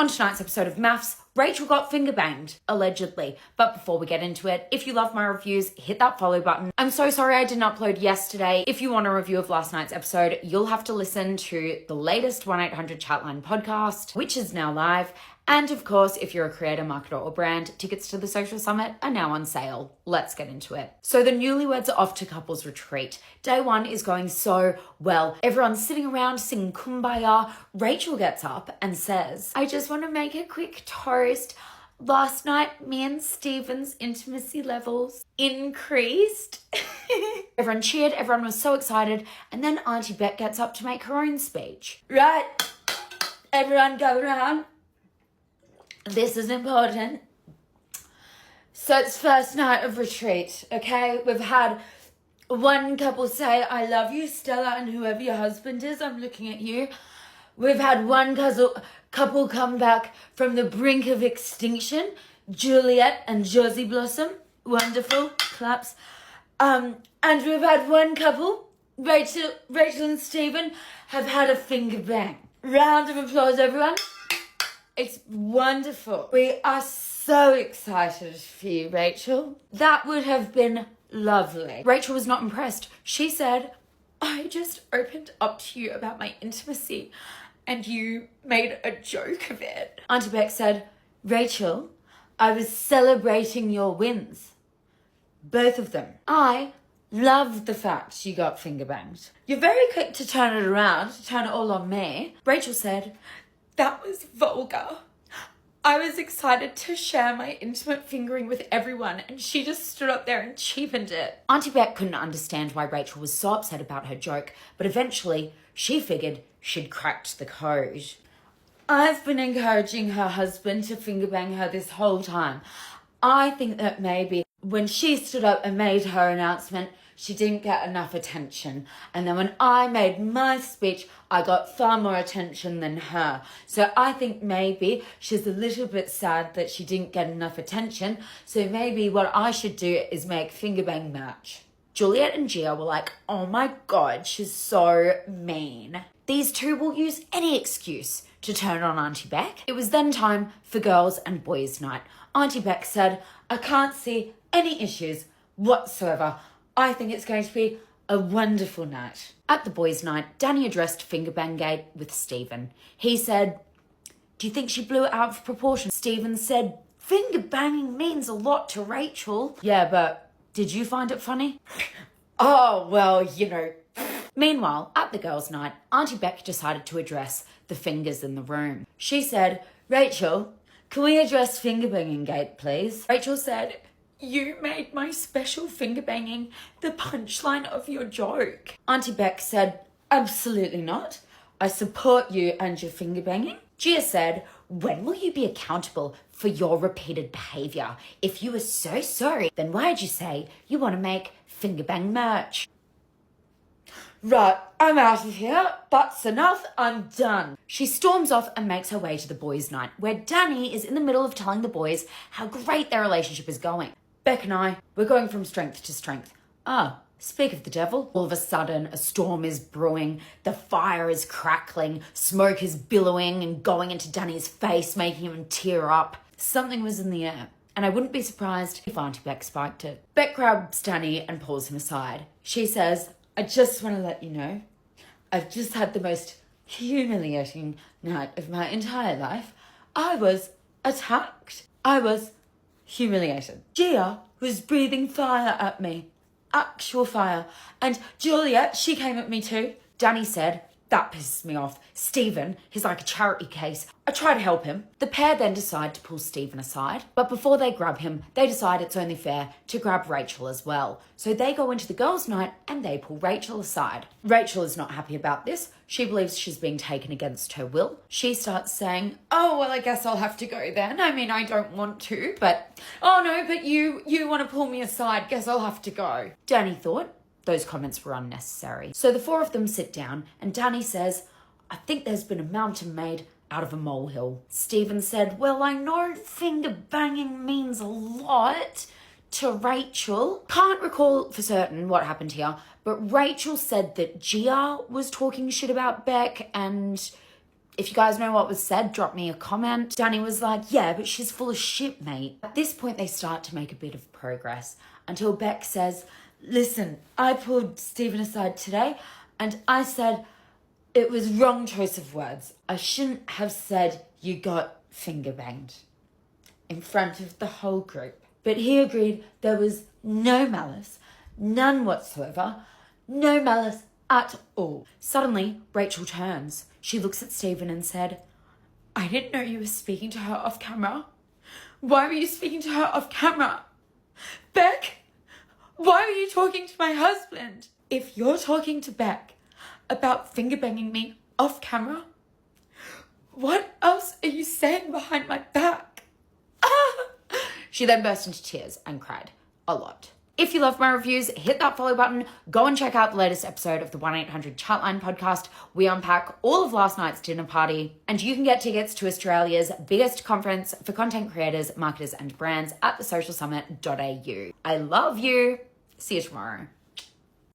On tonight's episode of MAFs, Rachel got finger banged, allegedly. But before we get into it, if you love my reviews, hit that follow button. I'm so sorry I didn't upload yesterday. If you want a review of last night's episode, you'll have to listen to the latest 1-800-Chatline podcast, which is now live. And of course, if you're a creator, marketer, or brand, tickets to the Social Summit are now on sale. Let's get into it. So the newlyweds are off to couples retreat. Day one is going so well. Everyone's sitting around singing Kumbaya. Rachel gets up and says, I just want to make a quick toast. Last night, me and Stephen's intimacy levels increased. Everyone cheered, everyone was so excited. And then Auntie Beck gets up to make her own speech. Right, everyone go around. This is important. So it's first night of retreat, okay? We've had one couple say, I love you, Stella, and whoever your husband is, I'm looking at you. We've had one couple come back from the brink of extinction, Juliet and Josie Blossom. Wonderful, claps. And we've had one couple, Rachel and Stephen, have had a finger bang. Round of applause, everyone. It's wonderful. We are so excited for you, Rachel. That would have been lovely. Rachel was not impressed. She said, I just opened up to you about my intimacy and you made a joke of it. Auntie Beck said, Rachel, I was celebrating your wins. Both of them. I love the fact you got finger banged. You're very quick to turn it around, to turn it all on me. Rachel said, that was vulgar. I was excited to share my intimate fingering with everyone and she just stood up there and cheapened it. Auntie Beck couldn't understand why Rachel was so upset about her joke, but eventually she figured she'd cracked the code. I've been encouraging her husband to finger bang her this whole time. I think that maybe when she stood up and made her announcement, she didn't get enough attention. And then when I made my speech, I got far more attention than her. So I think maybe she's a little bit sad that she didn't get enough attention. So maybe what I should do is make finger bang match. Juliet and Gia were like, oh my God, she's so mean. These two will use any excuse to turn on Auntie Beck. It was then time for girls and boys night. Auntie Beck said, I can't see any issues whatsoever. I think it's going to be a wonderful night. At the boys' night, Danny addressed Finger Bang Gate with Stephen. He said, do you think she blew it out of proportion? Stephen said, finger banging means a lot to Rachel. Yeah, but did you find it funny? Oh, well, you know. Meanwhile, at the girls' night, Auntie Beck decided to address the fingers in the room. She said, Rachel, can we address Finger Banging Gate, please? Rachel said, you made my special finger banging the punchline of your joke. Auntie Beck said, absolutely not. I support you and your finger banging. Gia said, when will you be accountable for your repeated behaviour? If you were so sorry, then why'd you say you want to make finger bang merch? Right, I'm out of here. That's enough. I'm done. She storms off and makes her way to the boys' night, where Danny is in the middle of telling the boys how great their relationship is going. Beck and I, we're going from strength to strength. Speak of the devil. All of a sudden, a storm is brewing, the fire is crackling, smoke is billowing and going into Danny's face, making him tear up. Something was in the air, and I wouldn't be surprised if Auntie Beck spiked it. Beck grabs Danny and pulls him aside. She says, I just want to let you know, I've just had the most humiliating night of my entire life. I was attacked. I was humiliated. Gia was breathing fire at me. Actual fire. And Juliet, she came at me too. Danny said, that pisses me off. Stephen, he's like a charity case. I try to help him. The pair then decide to pull Stephen aside. But before they grab him, they decide it's only fair to grab Rachel as well. So they go into the girls' night and they pull Rachel aside. Rachel is not happy about this. She believes she's being taken against her will. She starts saying, oh, well, I guess I'll have to go then. I mean, I don't want to, but, oh no, but you want to pull me aside. Guess I'll have to go. Danny thought those comments were unnecessary. So the four of them sit down and Danny says, I think there's been a mountain made out of a molehill. Stephen said, well, I know finger banging means a lot to Rachel. Can't recall for certain what happened here, but Rachel said that Gia was talking shit about Beck and If you guys know what was said, drop me a comment. Danny was like, yeah, but she's full of shit, mate. At this point, they start to make a bit of progress until Beck says, listen, I pulled Stephen aside today and I said it was wrong choice of words. I shouldn't have said you got finger banged in front of the whole group. But he agreed there was no malice, none whatsoever, no malice at all. Suddenly, Rachel turns. She looks at Stephen and said, I didn't know you were speaking to her off camera. Why were you speaking to her off camera? Beck, why were you talking to my husband? If you're talking to Beck about finger banging me off camera, what else are you saying behind my back? Ah! She then burst into tears and cried a lot. If you love my reviews, hit that follow button. Go and check out the latest episode of the 1-800-Chatline podcast. We unpack all of last night's dinner party, and you can get tickets to Australia's biggest conference for content creators, marketers, and brands at thesocialsummit.au. I love you. See you tomorrow.